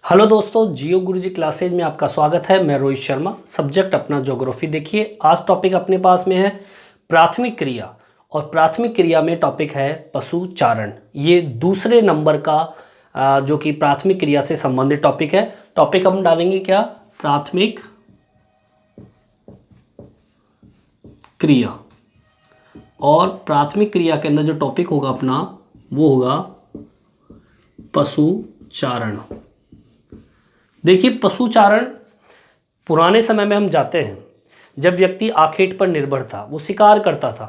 Hello दोस्तों, जियो गुरुजी classes में आपका स्वागत है। मैं रोहित शर्मा। सब्जेक्ट अपना ज्योग्राफी। देखिए, आज टॉपिक अपने पास में है प्राथमिक क्रिया, और प्राथमिक क्रिया में टॉपिक है पशुचारण। ये दूसरे नंबर का जो कि प्राथमिक क्रिया से संबंधित टॉपिक है। टॉपिक हम डालेंगे क्या? प्राथमिक क्रिया। और प्राथमिक क्रिया के अंदर जो टॉपिक होगा अपना, वो होगा पशुचारण। देखिए, पशुचारण पुराने समय में हम जाते हैं जब व्यक्ति आखेट पर निर्भर था, वो शिकार करता था,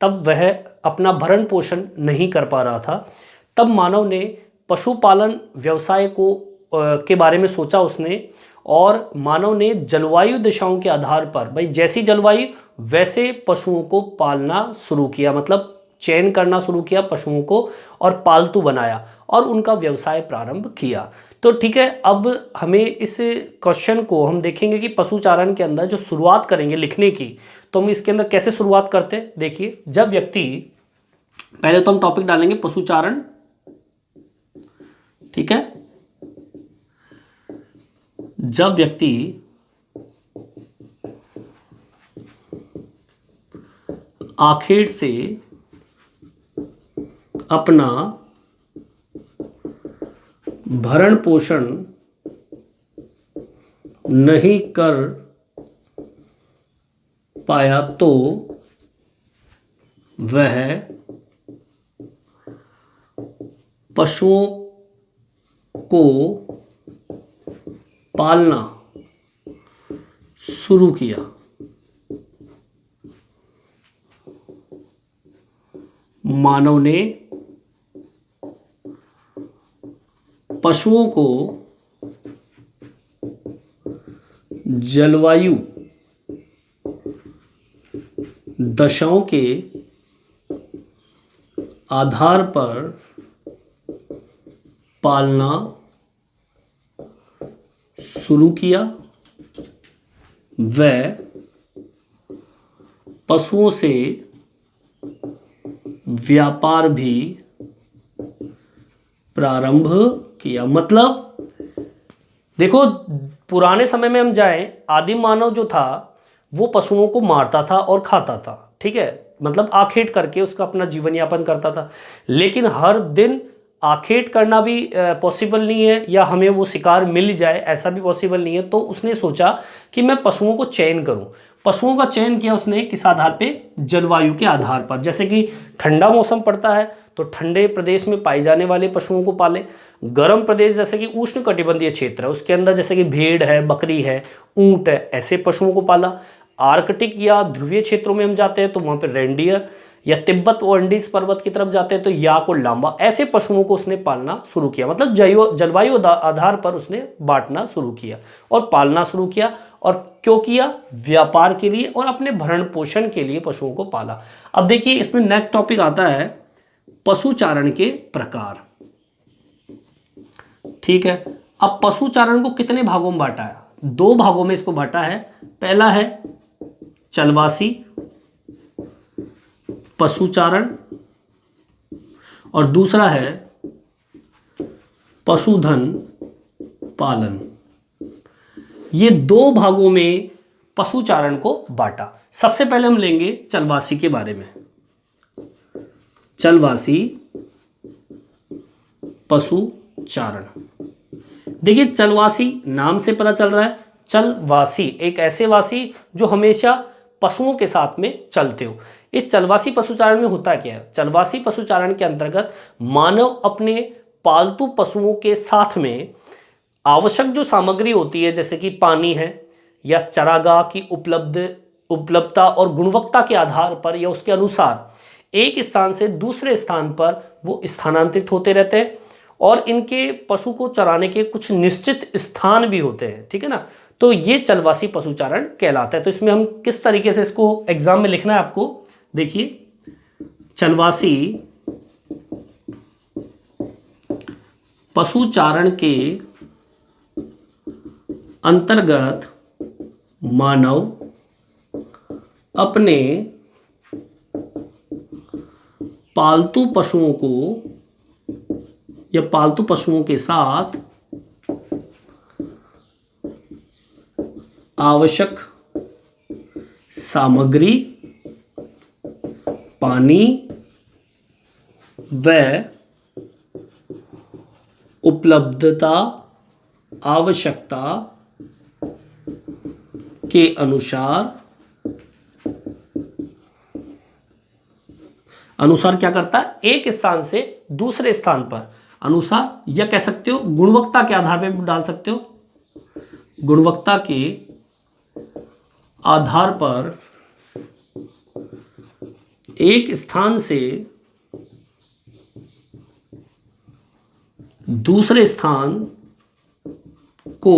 तब वह अपना भरण पोषण नहीं कर पा रहा था। तब मानव ने पशुपालन व्यवसाय को के बारे में सोचा उसने, और मानव ने जलवायु दिशाओं के आधार पर, भाई जैसी जलवायु वैसे पशुओं को पालना शुरू किया, मतलब चयन करना शुरू किया पशुओं को और पालतू बनाया और उनका व्यवसाय प्रारंभ किया। तो ठीक है, अब हमें इस क्वेश्चन को हम देखेंगे कि पशुचारण के अंदर जो शुरुआत करेंगे लिखने की, तो हम इसके अंदर कैसे शुरुआत करते हैं। देखिए, जब व्यक्ति, पहले तो हम टॉपिक डालेंगे पशुचारण, ठीक है। जब व्यक्ति आखेट से अपना भरण पोषण नहीं कर पाया तो वह पशुओं को पालना शुरू किया। मानव ने पशुओं को जलवायु दशाओं के आधार पर पालना शुरू किया। वह पशुओं से व्यापार भी प्रारंभ किया। मतलब देखो, पुराने समय में हम जाएं, आदिम मानव जो था वो पशुओं को मारता था और खाता था, ठीक है, मतलब आखेट करके उसका अपना जीवन यापन करता था। लेकिन हर दिन आखेट करना भी पॉसिबल नहीं है, या हमें वो शिकार मिल जाए ऐसा भी पॉसिबल नहीं है। तो उसने सोचा कि मैं पशुओं को चयन करूं। पशुओं का चयन किया उसने किस आधार पे? जलवायु के आधार पर। जैसे कि ठंडा मौसम पड़ता है तो ठंडे प्रदेश में पाए जाने वाले पशुओं को पाले। गर्म प्रदेश जैसे कि उष्ण कटिबंधीय क्षेत्र है, उसके अंदर जैसे कि भेड़ है, बकरी है, ऊंट है, ऐसे पशुओं को पाला। आर्कटिक या ध्रुवीय क्षेत्रों में हम जाते हैं तो वहां पर रेंडियर, या तिब्बत और अंडीज पर्वत की तरफ जाते हैं तो याक और लांबा, ऐसे पशुओं को उसने पालना शुरू किया। मतलब जलवायु आधार पर उसने बांटना शुरू किया और पालना शुरू किया। और क्यों किया? व्यापार के लिए और अपने भरण पोषण के लिए पशुओं को पाला। अब देखिए, इसमें नेक्स्ट टॉपिक आता है पशुचारण के प्रकार, ठीक है। अब पशुचारण को कितने भागों में बांटा है? दो भागों में इसको बांटा है। पहला है चलवासी पशुचारण और दूसरा है पशुधन पालन। ये दो भागों में पशुचारण को बांटा। सबसे पहले हम लेंगे चलवासी के बारे में। चलवासी पशुचारण। देखिए, चलवासी नाम से पता चल रहा है, चलवासी एक ऐसे वासी जो हमेशा पशुओं के साथ में चलते हो। इस चलवासी पशुचारण में होता क्या है? चलवासी पशुचारण के अंतर्गत मानव अपने पालतू पशुओं के साथ में आवश्यक जो सामग्री होती है, जैसे कि पानी है या चारागाह की उपलब्धता और गुणवत्ता के आधार पर या उसके अनुसार एक स्थान से दूसरे स्थान पर वो स्थानांतरित होते रहते हैं। और इनके पशु को चराने के कुछ निश्चित स्थान भी होते हैं, ठीक है ना। तो ये चलवासी पशुचारण कहलाता है। तो इसमें हम किस तरीके से इसको एग्जाम में लिखना है आपको, देखिए, चलवासी पशुचारण के अंतर्गत मानव अपने पालतू पशुओं को या पालतू पशुओं के साथ आवश्यक सामग्री, पानी व उपलब्धता आवश्यकता के अनुसार क्या करता है, एक स्थान से दूसरे स्थान पर अनुसार, या कह सकते हो गुणवत्ता के आधार पे भी डाल सकते हो, गुणवत्ता के आधार पर एक स्थान से दूसरे स्थान को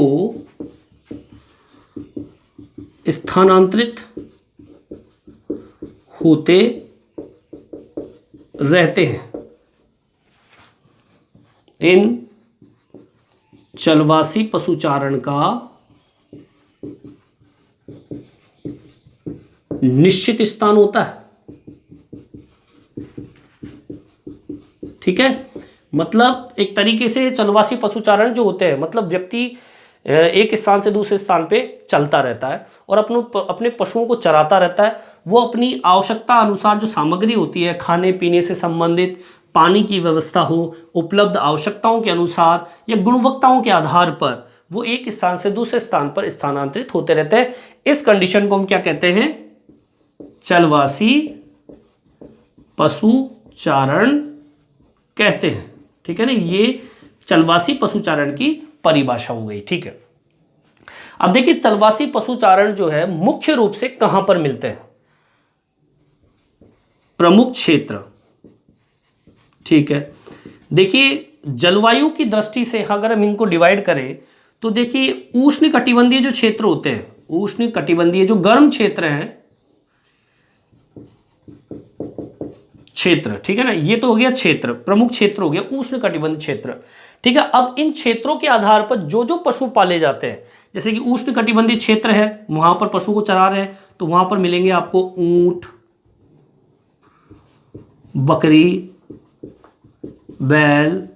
स्थानांतरित होते रहते हैं। इन चलवासी पशुचारण का निश्चित स्थान होता है। ठीक है, मतलब एक तरीके से चलवासी पशुचारण जो होते हैं, मतलब व्यक्ति एक स्थान से दूसरे स्थान पे चलता रहता है और अपने पशुओं को चराता रहता है। वो अपनी आवश्यकता अनुसार जो सामग्री होती है, खाने पीने से संबंधित, पानी की व्यवस्था हो, उपलब्ध आवश्यकताओं के अनुसार या गुणवत्ताओं के आधार पर वो एक स्थान से दूसरे स्थान पर स्थानांतरित होते रहते हैं। इस कंडीशन को हम क्या कहते हैं, चलवासी पशुचारण कहते हैं। ठीक है ना, ये चलवासी पशुचारण की परिभाषा हो गई। ठीक है, अब देखिए चलवासी पशुचारण जो है मुख्य रूप से कहां पर मिलते हैं, प्रमुख क्षेत्र। ठीक है, देखिए जलवायु की दृष्टि से अगर हम इनको डिवाइड करें तो देखिए उष्ण कटिबंधीय जो क्षेत्र होते हैं, उष्ण कटिबंधीय जो गर्म क्षेत्र हैं, क्षेत्र, ठीक है ना, ये तो हो गया क्षेत्र, प्रमुख क्षेत्र हो गया उष्ण कटिबंध क्षेत्र। ठीक है, अब इन क्षेत्रों के आधार पर जो जो पशु पाले जाते हैं, जैसे कि उष्ण कटिबंधीय क्षेत्र है, वहां पर पशु को चरा रहे हैं, तो वहां पर मिलेंगे आपको ऊंट, बकरी, बैल,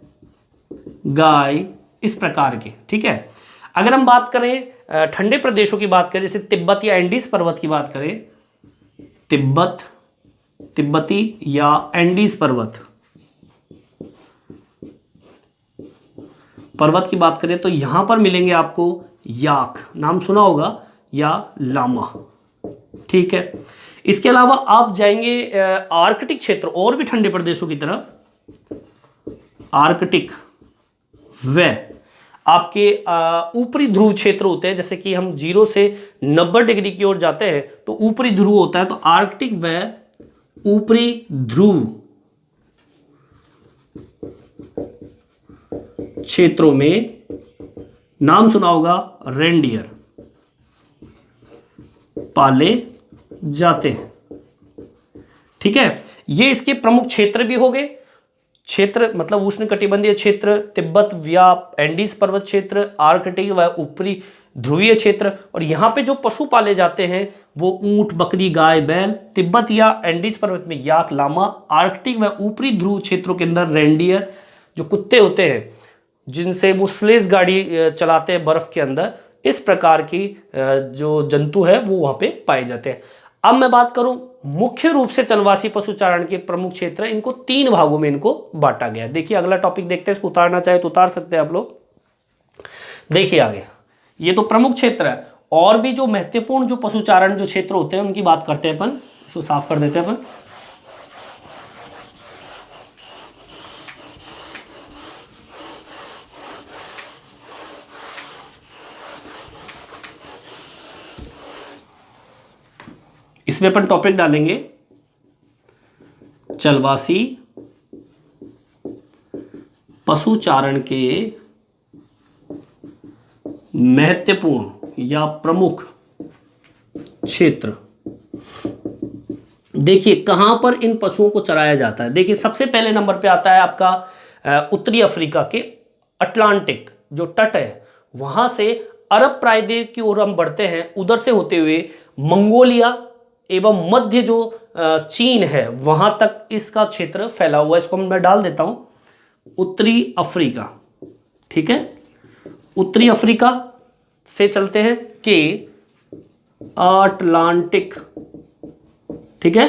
गाय, इस प्रकार के। ठीक है, अगर हम बात करें ठंडे प्रदेशों की बात करें, जैसे तिब्बत या एंडीज पर्वत की बात करें, तिब्बती या एंडीज पर्वत की बात करें तो यहां पर मिलेंगे आपको याक, नाम सुना होगा, या लामा। ठीक है, इसके अलावा आप जाएंगे आर्कटिक क्षेत्र और भी ठंडे प्रदेशों की तरफ, आर्कटिक व आपके ऊपरी ध्रुव क्षेत्र होते हैं, जैसे कि हम 0 से 90 डिग्री की ओर जाते हैं तो ऊपरी ध्रुव होता है, तो आर्कटिक व ऊपरी ध्रुव क्षेत्रों में नाम सुना होगा रेनडियर पाले जाते हैं। ठीक है, ये इसके प्रमुख क्षेत्र भी हो गए। क्षेत्र मतलब उष्ण कटिबंधीय क्षेत्र, तिब्बत या एंडीज पर्वत क्षेत्र, आर्कटिक व ऊपरी ध्रुवीय क्षेत्र, और यहाँ पे जो पशु पाले जाते हैं वो ऊंट, बकरी, गाय, बैल, तिब्बत या एंडीज पर्वत में याक, लामा, आर्कटिक व ऊपरी ध्रुव क्षेत्रों के अंदर रेनडियर, जो कुत्ते होते हैं जिनसे वो स्लेज गाड़ी चलाते हैं बर्फ के अंदर, इस प्रकार की जो जंतु है वो वहाँ पे पाए जाते हैं। अब मैं बात करूं मुख्य रूप से चलवासी पशुचारण के प्रमुख क्षेत्र, इनको 3 भागों में इनको बांटा गया है। देखिए अगला टॉपिक देखते हैं, इसको उतारना चाहे तो उतार सकते हैं आप लोग। देखिए आगे, ये तो प्रमुख क्षेत्र है, और भी जो महत्वपूर्ण जो पशुचारण जो क्षेत्र होते हैं उनकी बात करते हैं अपन। इसको साफ कर देते हैं अपन। इसमें अपन टॉपिक डालेंगे चलवासी पशुचारण के महत्वपूर्ण या प्रमुख क्षेत्र। देखिए कहां पर इन पशुओं को चराया जाता है। देखिए सबसे पहले नंबर पे आता है आपका उत्तरी अफ्रीका के अटलांटिक जो तट है, वहां से अरब प्रायद्वीप की ओर हम बढ़ते हैं, उधर से होते हुए मंगोलिया एवं मध्य जो चीन है वहां तक इसका क्षेत्र फैला हुआ है। इसको मैं डाल देता हूं उत्तरी अफ्रीका। ठीक है, उत्तरी अफ्रीका से चलते हैं कि अटलांटिक, ठीक है।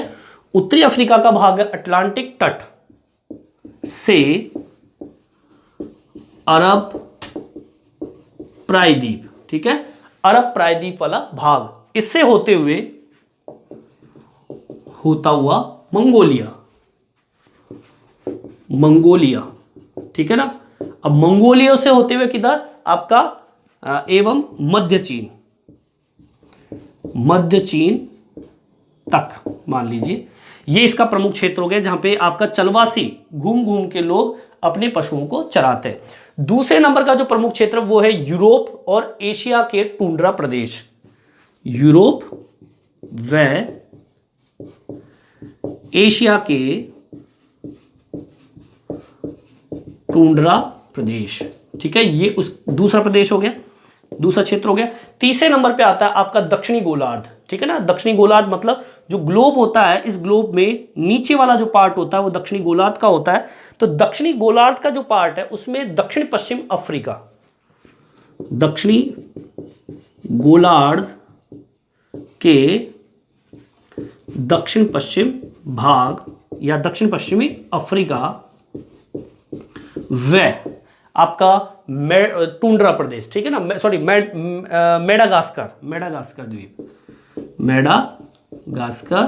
उत्तरी अफ्रीका का भाग है अटलांटिक तट से अरब प्रायद्वीप, ठीक है, अरब प्रायद्वीप वाला भाग, इससे होते हुए होता हुआ मंगोलिया, मंगोलिया, ठीक है ना। अब मंगोलिया से होते हुए किधर आपका एवं मध्य चीन, मध्य चीन तक मान लीजिए, ये इसका प्रमुख क्षेत्र हो गया जहां पे आपका चलवासी घूम घूम के लोग अपने पशुओं को चराते हैं। दूसरे नंबर का जो प्रमुख क्षेत्र वो है यूरोप और एशिया के टुंड्रा प्रदेश, यूरोप व एशिया के टुंड्रा प्रदेश, ठीक है, ये उस दूसरा प्रदेश हो गया, दूसरा क्षेत्र हो गया। तीसरे नंबर पे आता है आपका दक्षिणी गोलार्ध, ठीक है ना। दक्षिणी गोलार्ध मतलब जो ग्लोब होता है, इस ग्लोब में नीचे वाला जो पार्ट होता है वो दक्षिणी गोलार्ध का होता है। तो दक्षिणी गोलार्ध का जो पार्ट है उसमें दक्षिण पश्चिम अफ्रीका, दक्षिणी गोलार्ध के दक्षिण पश्चिम भाग या दक्षिण पश्चिमी अफ्रीका व आपका टुंड्रा प्रदेश, ठीक है ना, सॉरी मेडागास्कर, मेडागास्कर द्वीप, मेडागास्कर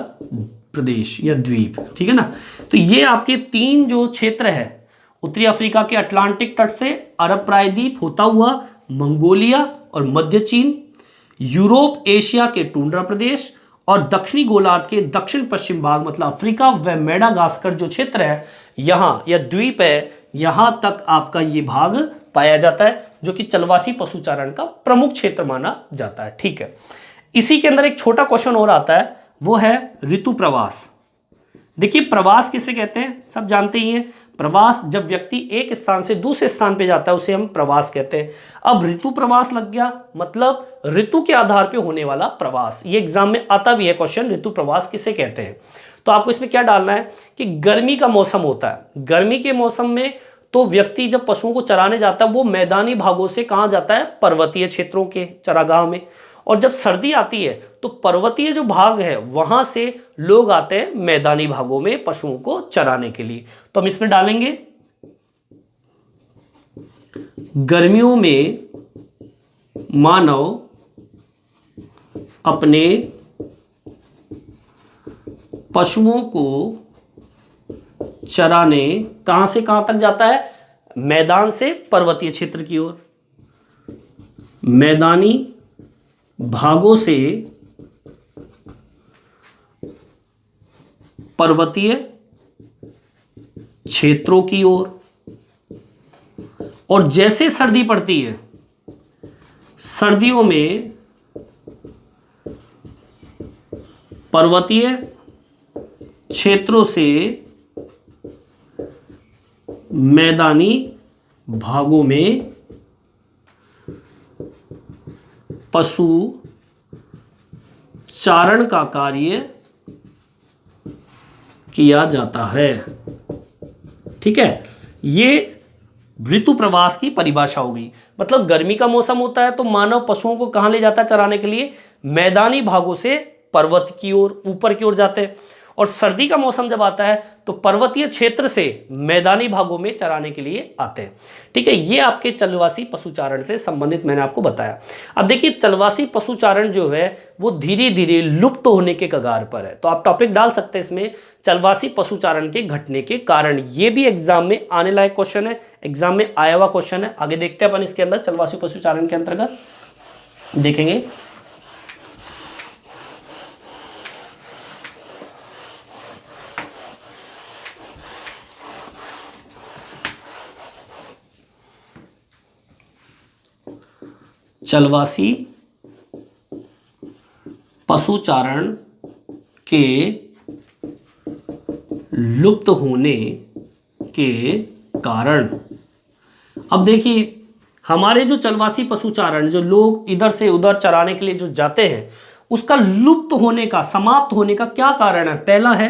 प्रदेश या द्वीप, ठीक है ना। तो ये आपके तीन जो क्षेत्र है, उत्तरी अफ्रीका के अटलांटिक तट से अरब प्रायद्वीप होता हुआ मंगोलिया और मध्य चीन, यूरोप एशिया के टुंड्रा प्रदेश और दक्षिणी गोलार्ध के दक्षिण पश्चिम भाग मतलब अफ्रीका व मेडागास्कर जो क्षेत्र है यहाँ या द्वीप है, यहां तक आपका ये भाग पाया जाता है, जो कि चलवासी पशुचारण का प्रमुख क्षेत्र माना जाता है, ठीक है। इसी के अंदर एक छोटा क्वेश्चन और आता है, वो है ऋतु प्रवास। देखिए प्रवास किसे कहते हैं, सब जानते ही हैं। प्रवास जब व्यक्ति एक स्थान से दूसरे स्थान पे जाता है उसे हम प्रवास कहते हैं। अब ऋतु प्रवास लग गया, मतलब ऋतु के आधार पे होने वाला प्रवास। ये एग्जाम में आता भी है क्वेश्चन, ऋतु प्रवास किसे कहते हैं। तो आपको इसमें क्या डालना है कि गर्मी का मौसम होता है, गर्मी के मौसम में तो व्यक्ति जब पशुओं को चराने जाता है वो मैदानी भागों से कहाँ जाता है, पर्वतीय क्षेत्रों के चरागाह में। और जब सर्दी आती है तो पर्वतीय जो भाग है वहां से लोग आते हैं मैदानी भागों में पशुओं को चराने के लिए। तो हम इसमें डालेंगे गर्मियों में मानव अपने पशुओं को चराने कहां से कहां तक जाता है, मैदान से पर्वतीय क्षेत्र की ओर, मैदानी भागों से पर्वतीय क्षेत्रों की ओर। और जैसे सर्दी पड़ती है, सर्दियों में पर्वतीय क्षेत्रों से मैदानी भागों में पशु चारण का कार्य किया जाता है, ठीक है। ये ऋतु प्रवास की परिभाषा होगी। मतलब गर्मी का मौसम होता है तो मानव पशुओं को कहां ले जाता है चराने के लिए, मैदानी भागों से पर्वत की ओर, ऊपर की ओर जाते हैं। और सर्दी का मौसम जब आता है तो पर्वतीय क्षेत्र से मैदानी भागों में चराने के लिए आते हैं, ठीक है। ये आपके चलवासी पशुचारण से संबंधित मैंने आपको बताया। अब देखिए चलवासी पशुचारण जो है वो धीरे धीरे लुप्त होने के कगार पर है। तो आप टॉपिक डाल सकते हैं इसमें, चलवासी पशुचारण के घटने के कारण। ये भी एग्जाम में आने लायक क्वेश्चन है, एग्जाम में आया हुआ क्वेश्चन है। आगे देखते हैं अपन इसके अंदर चलवासी पशुचारण के अंतर्गत देखेंगे। चलवासी पशुचारण के लुप्त होने के कारण। अब देखिए हमारे जो चलवासी पशुचारण, जो लोग इधर से उधर चराने के लिए जो जाते हैं, उसका लुप्त होने का, समाप्त होने का क्या कारण है। पहला है,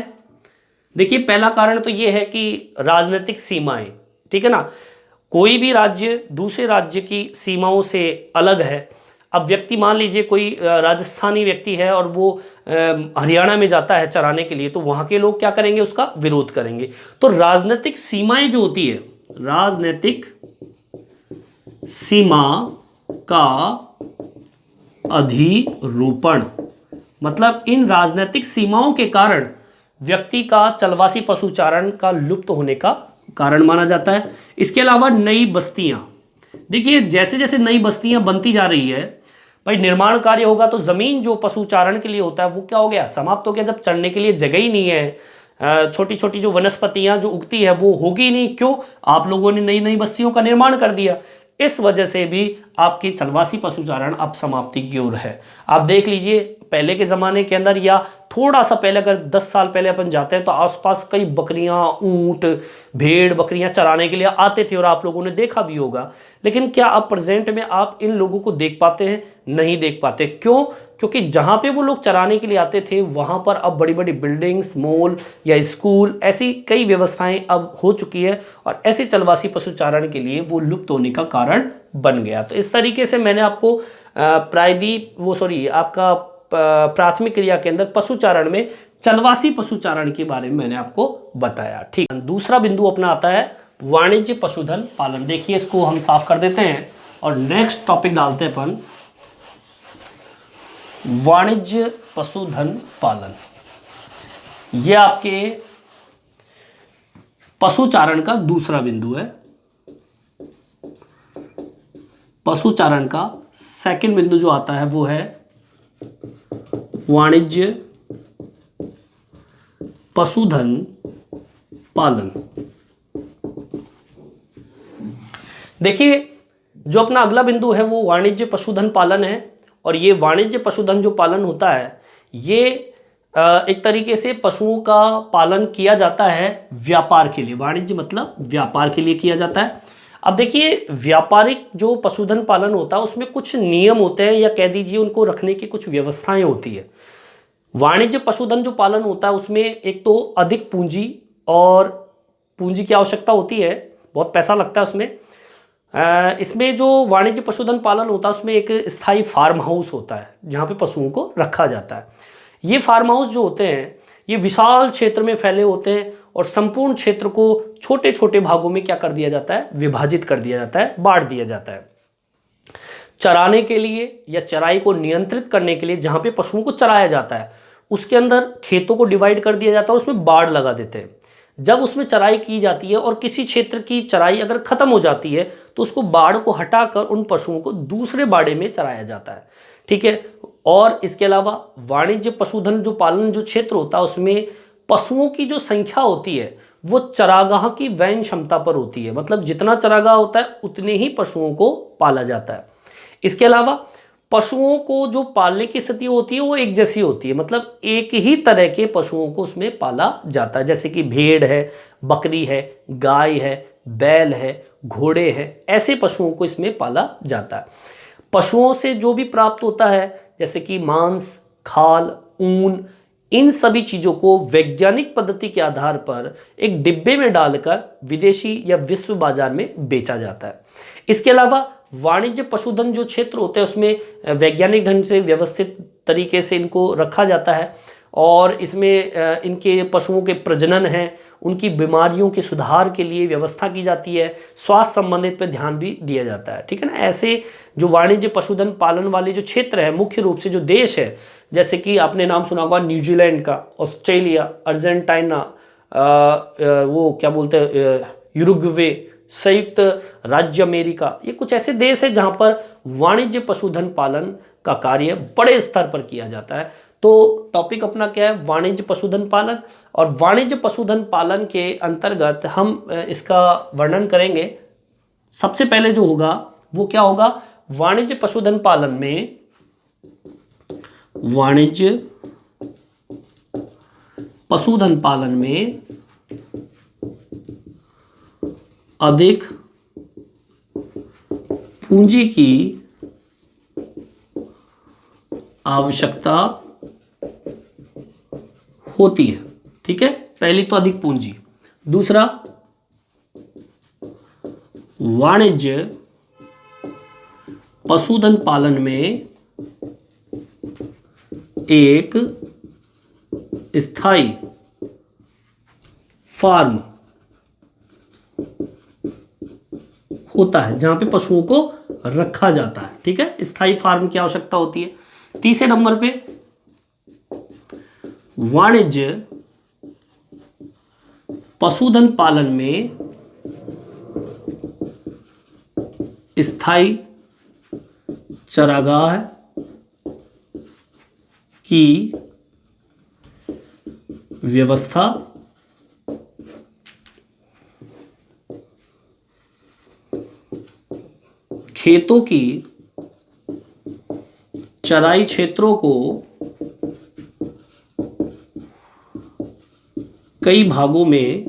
देखिए पहला कारण तो ये है कि राजनीतिक सीमाएं, ठीक है ना। कोई भी राज्य दूसरे राज्य की सीमाओं से अलग है। अब व्यक्ति मान लीजिए कोई राजस्थानी व्यक्ति है और वो हरियाणा में जाता है चराने के लिए, तो वहाँ के लोग क्या करेंगे, उसका विरोध करेंगे। तो राजनीतिक सीमाएं जो होती है, राजनीतिक सीमा का अधिरूपण, मतलब इन राजनीतिक सीमाओं के कारण व्यक्ति का चलवासी पशुचारण का लुप्त होने का कारण माना जाता है। इसके अलावा नई बस्तियां, देखिए जैसे जैसे नई बस्तियां बनती जा रही है, भाई निर्माण कार्य होगा तो जमीन जो पशुचारण के लिए होता है वो क्या हो गया, समाप्त हो गया। जब चरने के लिए जगह ही नहीं है, छोटी छोटी जो वनस्पतियां जो उगती है वो होगी नहीं, क्यों, आप लोगों ने नई नई बस्तियों का निर्माण कर दिया। इस वजह से भी आपकी चलवासी पशुचारण अब समाप्ति की ओर है। आप देख लीजिए पहले के ज़माने के अंदर या थोड़ा सा पहले, अगर 10 साल पहले अपन जाते हैं तो आसपास कई बकरियां, ऊंट, भेड़ बकरियां चराने के लिए आते थे और आप लोगों ने देखा भी होगा। लेकिन क्या अब प्रेजेंट में आप इन लोगों को देख पाते हैं? नहीं देख पाते। क्यों? क्योंकि जहाँ पे वो लोग चराने के लिए आते थे वहाँ पर अब बड़ी बड़ी बिल्डिंग्स, मॉल या स्कूल, ऐसी कई व्यवस्थाएं अब हो चुकी है और ऐसे चलवासी पशुचारण के लिए वो लुप्त होने का कारण बन गया। तो इस तरीके से मैंने आपको आपका प्राथमिक क्रिया के अंदर पशुचारण में चलवासी पशुचारण के बारे में मैंने आपको बताया। ठीक, दूसरा बिंदु अपना आता है वाणिज्य पशुधन पालन। देखिए इसको हम साफ कर देते हैं और नेक्स्ट टॉपिक डालते हैं अपन वाणिज्य पशुधन पालन। ये आपके पशुचारण का दूसरा बिंदु है। पशुचारण का सेकंड बिंदु जो आता है वो है वाणिज्य पशुधन पालन। देखिए जो अपना अगला बिंदु है वो वाणिज्य पशुधन पालन है। और ये वाणिज्य पशुधन जो पालन होता है ये एक तरीके से पशुओं का पालन किया जाता है व्यापार के लिए। वाणिज्य मतलब व्यापार के लिए किया जाता है। अब देखिए व्यापारिक जो पशुधन पालन होता है उसमें कुछ नियम होते हैं या कह दीजिए उनको रखने की कुछ व्यवस्थाएं होती है। वाणिज्य पशुधन जो पालन होता है उसमें एक तो अधिक पूंजी और पूंजी की आवश्यकता होती है, बहुत पैसा लगता है उसमें। इसमें जो वाणिज्य पशुधन पालन होता है उसमें एक स्थायी फार्म हाउस होता है जहाँ पे पशुओं को रखा जाता है। ये फार्म हाउस जो होते हैं ये विशाल क्षेत्र में फैले होते हैं और संपूर्ण क्षेत्र को छोटे छोटे भागों में क्या कर दिया जाता है, विभाजित कर दिया जाता है, बांट दिया जाता है। चराने के लिए या चराई को नियंत्रित करने के लिए जहाँ पे पशुओं को चराया जाता है उसके अंदर खेतों को डिवाइड कर दिया जाता है, उसमें बाड़ लगा देते हैं। जब उसमें चराई की जाती है और किसी क्षेत्र की चराई अगर खत्म हो जाती है तो उसको बाड़ को हटाकर उन पशुओं को दूसरे बाड़े में चराया जाता है। ठीक है। और इसके अलावा वाणिज्य पशुधन जो पालन जो क्षेत्र होता है उसमें पशुओं की जो संख्या होती है वो चरागाह की वहन क्षमता पर होती है। मतलब जितना चरागाह होता है उतने ही पशुओं को पाला जाता है। इसके अलावा पशुओं को जो पालने की स्थिति होती है वो एक जैसी होती है, मतलब एक ही तरह के पशुओं को उसमें पाला जाता है। जैसे कि भेड़ है, बकरी है, गाय है, बैल है, घोड़े हैं, ऐसे पशुओं को इसमें पाला जाता है। पशुओं से जो भी प्राप्त होता है जैसे कि मांस, खाल, ऊन, इन सभी चीज़ों को वैज्ञानिक पद्धति के आधार पर एक डिब्बे में डालकर विदेशी या विश्व बाजार में बेचा जाता है। इसके अलावा वाणिज्य पशुधन जो क्षेत्र होते हैं उसमें वैज्ञानिक ढंग से व्यवस्थित तरीके से इनको रखा जाता है और इसमें इनके पशुओं के प्रजनन है, उनकी बीमारियों के सुधार के लिए व्यवस्था की जाती है, स्वास्थ्य संबंधित पे ध्यान भी दिया जाता है। ठीक है ना। ऐसे जो वाणिज्य पशुधन पालन वाले जो क्षेत्र है, मुख्य रूप से जो देश है, जैसे कि आपने नाम सुना होगा न्यूजीलैंड का, ऑस्ट्रेलिया, अर्जेंटीना, वो क्या बोलते हैं, यूरुग्वे, संयुक्त राज्य अमेरिका, ये कुछ ऐसे देश है जहां पर वाणिज्य पशुधन पालन का कार्य बड़े स्तर पर किया जाता है। तो टॉपिक अपना क्या है, वाणिज्य पशुधन पालन। और वाणिज्य पशुधन पालन के अंतर्गत हम इसका वर्णन करेंगे। सबसे पहले जो होगा वो क्या होगा, वाणिज्य पशुधन पालन में वाणिज्य पशुधन पालन में अधिक पूंजी की आवश्यकता होती है। ठीक है, पहली तो अधिक पूंजी। दूसरा, वाणिज्य पशुधन पालन में एक स्थायी फार्म होता है जहां पे पशुओं को रखा जाता है। ठीक है, स्थायी फार्म की आवश्यकता होती है। तीसरे नंबर पे वाणिज्य पशुधन पालन में स्थायी चारागाह की व्यवस्था खेतों की चराई क्षेत्रों को कई भागों में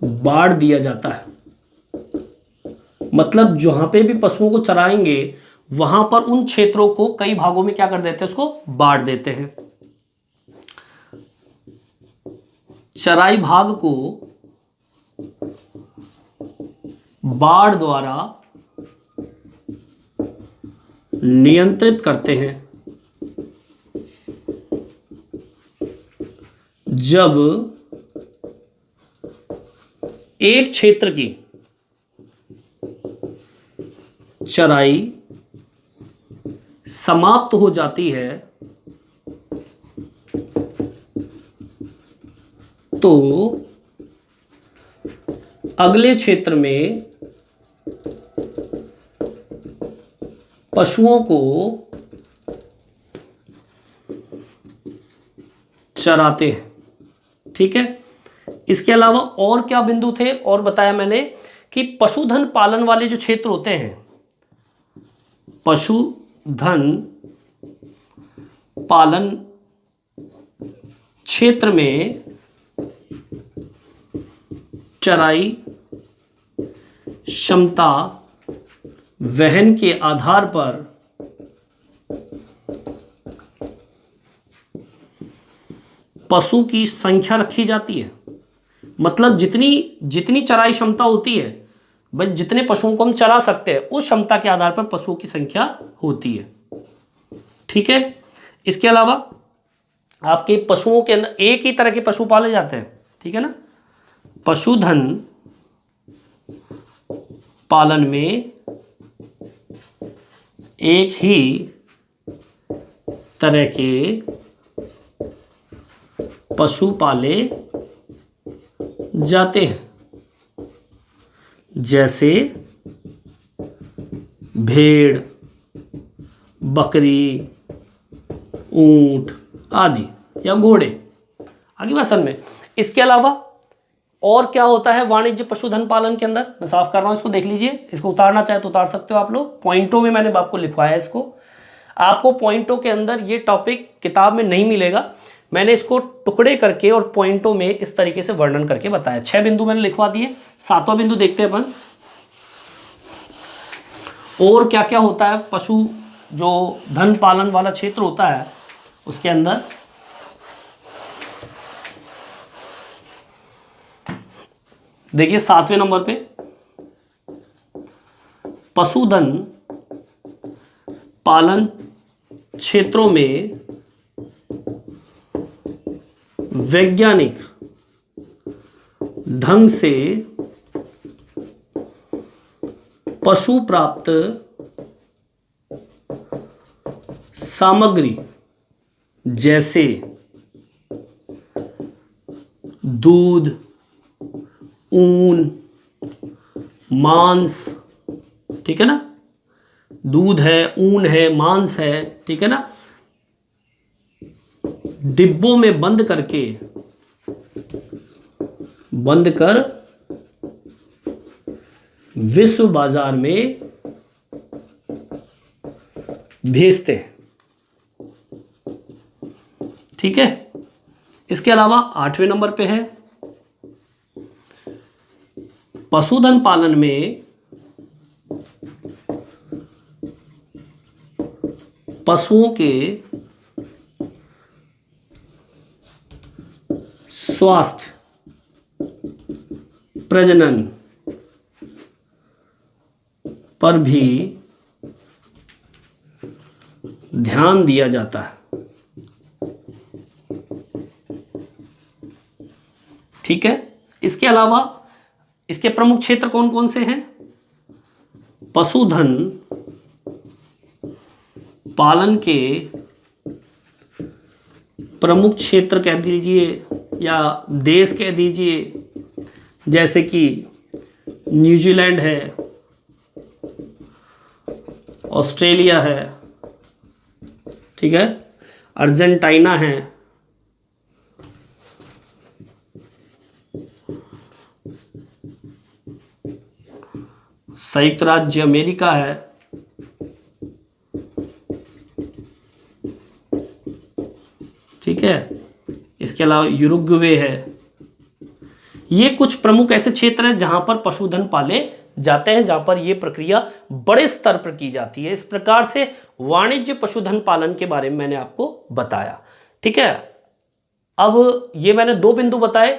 बांट दिया जाता है। मतलब जहां पे भी पशुओं को चराएंगे वहां पर उन क्षेत्रों को कई भागों में क्या कर देते हैं, उसको बांट देते हैं। चराई भाग को बाड़ द्वारा नियंत्रित करते हैं। जब एक क्षेत्र की चराई समाप्त हो जाती है तो अगले क्षेत्र में पशुओं को चराते हैं। ठीक है, इसके अलावा और क्या बिंदु थे और बताया मैंने कि पशुधन पालन वाले जो क्षेत्र होते हैं, पशुधन पालन क्षेत्र में चराई क्षमता वहन के आधार पर पशु की संख्या रखी जाती है। मतलब जितनी जितनी चराई क्षमता होती है, भाई जितने पशुओं को हम चरा सकते हैं उस क्षमता के आधार पर पशुओं की संख्या होती है। ठीक है, इसके अलावा आपके पशुओं के अंदर एक ही तरह के पशु पाले जाते हैं। ठीक है ना, पशुधन पालन में एक ही तरह के पशु पाले जाते हैं, जैसे भेड़, बकरी, ऊंट आदि या घोड़े आगे भाषण में। इसके अलावा और क्या होता है वाणिज्य पशुधन पालन के अंदर, मैं साफ कर रहा हूं, इसको देख लीजिए। इसको उतारना चाहे तो उतार सकते हो आप लोग, पॉइंटों में मैंने आपको लिखवाया है इसको। आपको पॉइंटों के अंदर ये टॉपिक किताब में नहीं मिलेगा, मैंने इसको टुकड़े करके और पॉइंटों में इस तरीके से वर्णन करके बताया। 6 बिंदु मैंने लिखवा दिए, 7वां बिंदु देखते हैं अपन और क्या क्या होता है पशु जो धन पालन वाला क्षेत्र होता है उसके अंदर। देखिए 7वें नंबर पे पशुधन पालन क्षेत्रों में वैज्ञानिक ढंग से पशु प्राप्त सामग्री जैसे दूध, ऊन, मांस, ठीक है ना, दूध है, ऊन है, मांस है, ठीक है ना, डिब्बों में बंद कर विश्व बाजार में भेजते हैं। ठीक है, इसके अलावा 8वें नंबर पे है पशुधन पालन में पशुओं के स्वास्थ्य, प्रजनन, पर भी ध्यान दिया जाता है। ठीक है, इसके अलावा इसके प्रमुख क्षेत्र कौन कौन से हैं? पशुधन पालन के प्रमुख क्षेत्र कह दीजिए या देश कह दीजिए, जैसे कि न्यूजीलैंड है, ऑस्ट्रेलिया है, ठीक है, अर्जेंटीना है, संयुक्त राज्य अमेरिका है, ठीक है, इसके अलावा यूरुग्वे है। ये कुछ प्रमुख ऐसे क्षेत्र हैं जहां पर पशुधन पाले जाते हैं, जहां पर यह प्रक्रिया बड़े स्तर पर की जाती है। इस प्रकार से वाणिज्य पशुधन पालन के बारे में मैंने आपको बताया। ठीक है, अब ये मैंने दो बिंदु बताए,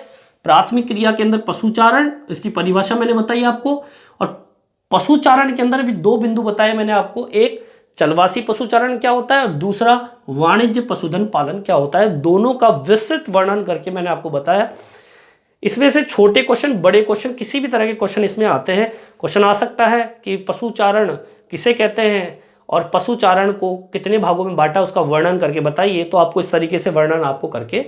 प्राथमिक क्रिया के अंदर पशुचारण, इसकी परिभाषा मैंने बताई आपको, और पशुचारण के अंदर भी दो बिंदु बताए मैंने आपको, एक चलवासी पशुचारण क्या होता है और दूसरा वाणिज्य पशुधन पालन क्या होता है। दोनों का विस्तृत वर्णन करके मैंने आपको बताया। इसमें से छोटे क्वेश्चन, बड़े क्वेश्चन, किसी भी तरह के क्वेश्चन इसमें आते हैं। क्वेश्चन आ सकता है कि पशुचारण किसे कहते हैं और पशुचारण को कितने भागों में बांटा, उसका वर्णन करके बताइए। तो आपको इस तरीके से वर्णन आपको करके